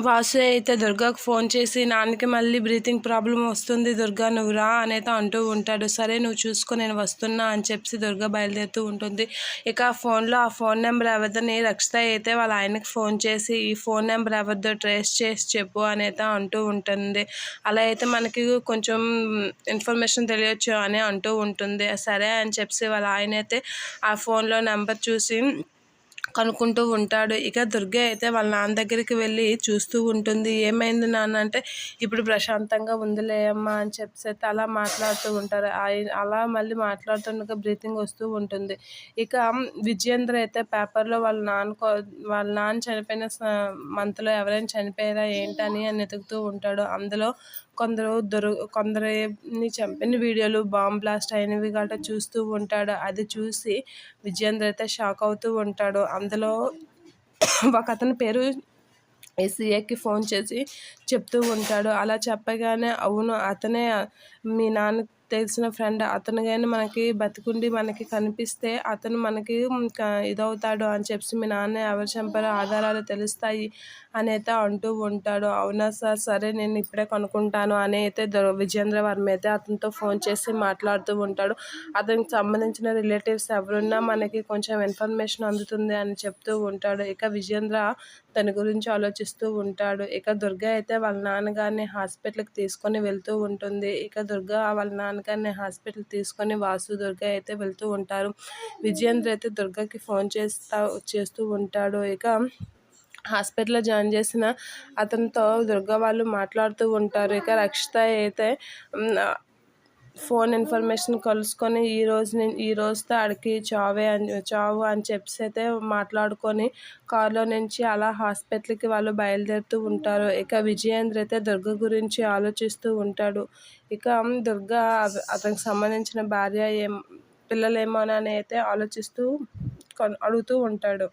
వాసు అయితే దుర్గాకు ఫోన్ చేసి, నాన్నకి మళ్ళీ బ్రీతింగ్ ప్రాబ్లం వస్తుంది దుర్గా, నువ్వు రా అనేది అంటూ ఉంటాడు. సరే నువ్వు చూసుకో, నేను వస్తున్నా అని చెప్పి దుర్గా బయలుదేరుతూ ఉంటుంది. ఇక ఆ ఫోన్ నెంబర్ ఎవరిదని రక్షిత అయితే వాళ్ళ ఆయనకి ఫోన్ చేసి, ఈ ఫోన్ నెంబర్ ఎవరిదో ట్రేస్ చేసి చెప్పు అనేది అంటూ ఉంటుంది. అలా అయితే మనకి కొంచెం ఇన్ఫర్మేషన్ తెలియచ్చు అని అంటూ ఉంటుంది. సరే అని చెప్పి వాళ్ళ ఆయన అయితే ఆ ఫోన్లో నెంబర్ చూసి కనుక్కుంటూ ఉంటాడు. ఇక దుర్గ అయితే వాళ్ళ నాన్న దగ్గరికి వెళ్ళి చూస్తూ ఉంటుంది. ఏమైంది నాన్న అంటే, ఇప్పుడు ప్రశాంతంగా ఉందిలే అమ్మా అని చెప్పేసి అయితే అలా మాట్లాడుతూ ఉంటారు. అలా మళ్ళీ మాట్లాడుతుండగా బ్రీతింగ్ వస్తూ ఉంటుంది. ఇక విజయేంద్ర అయితే పేపర్లో వాళ్ళ నాన్న చనిపోయిన మంత్లో ఎవరైనా చనిపోయారా ఏంటని వెతుకుతూ ఉంటాడు. అందులో కొందరిని చంపిన వీడియోలు, బాంబ్ బ్లాస్ట్ అయినవి గట్రా చూస్తూ ఉంటాడు. అది చూసి విజయేంద్ర అయితే షాక్ అవుతూ ఉంటాడు. అందులో ఒక అతని పేరు సీఏకి ఫోన్ చేసి చెప్తూ ఉంటాడు. అలా చెప్పగానే, అవును అతనే మీ నాన్న తెలిసిన ఫ్రెండ్, అతను కానీ మనకి బతికుండి మనకి కనిపిస్తే అతను మనకి ఇదవుతాడు అని చెప్పి, మీ నాన్న ఎవరు చంపారో ఆధారాలు తెలుస్తాయి అని అయితే అంటూ ఉంటాడు. అవునా సార్, సరే నేను ఇప్పుడే కనుక్కుంటాను అని అయితే విజయేంద్ర వర్మ అయితే అతనితో ఫోన్ చేసి మాట్లాడుతూ ఉంటాడు. అతనికి సంబంధించిన రిలేటివ్స్ ఎవరున్నా మనకి కొంచెం ఇన్ఫర్మేషన్ అందుతుంది అని చెప్తూ ఉంటాడు. ఇక విజయేంద్ర తన గురించి ఆలోచిస్తూ ఉంటాడు. ఇక దుర్గ అయితే వాళ్ళ నాన్నగారిని హాస్పిటల్కి తీసుకొని వెళ్తూ ఉంటుంది. ఇక దుర్గ వాళ్ళ నాన్నగారిని హాస్పిటల్ తీసుకొని వాసు, దుర్గ అయితే వెళ్తూ ఉంటారు. విజయేంద్ర అయితే దుర్గకి ఫోన్ చేస్తూ ఉంటాడు. ఇక హాస్పిటల్లో జాయిన్ చేసిన అతనితో దుర్గ వాళ్ళు మాట్లాడుతూ ఉంటారు. ఇక రక్షిత అయితే ఫోన్ ఇన్ఫర్మేషన్ కలుసుకొని ఈ రోజుతో ఆడికి చావు అని చెప్పేసి అయితే మాట్లాడుకొని కారులో నుంచి అలా హాస్పిటల్కి వాళ్ళు బయలుదేరుతూ ఉంటారు. ఇక విజయేంద్ర అయితే దుర్గ గురించి ఆలోచిస్తూ ఉంటాడు. ఇక దుర్గ అతనికి సంబంధించిన భార్య పిల్లలేమోనని అయితే ఆలోచిస్తూ అడుగుతూ ఉంటాడు.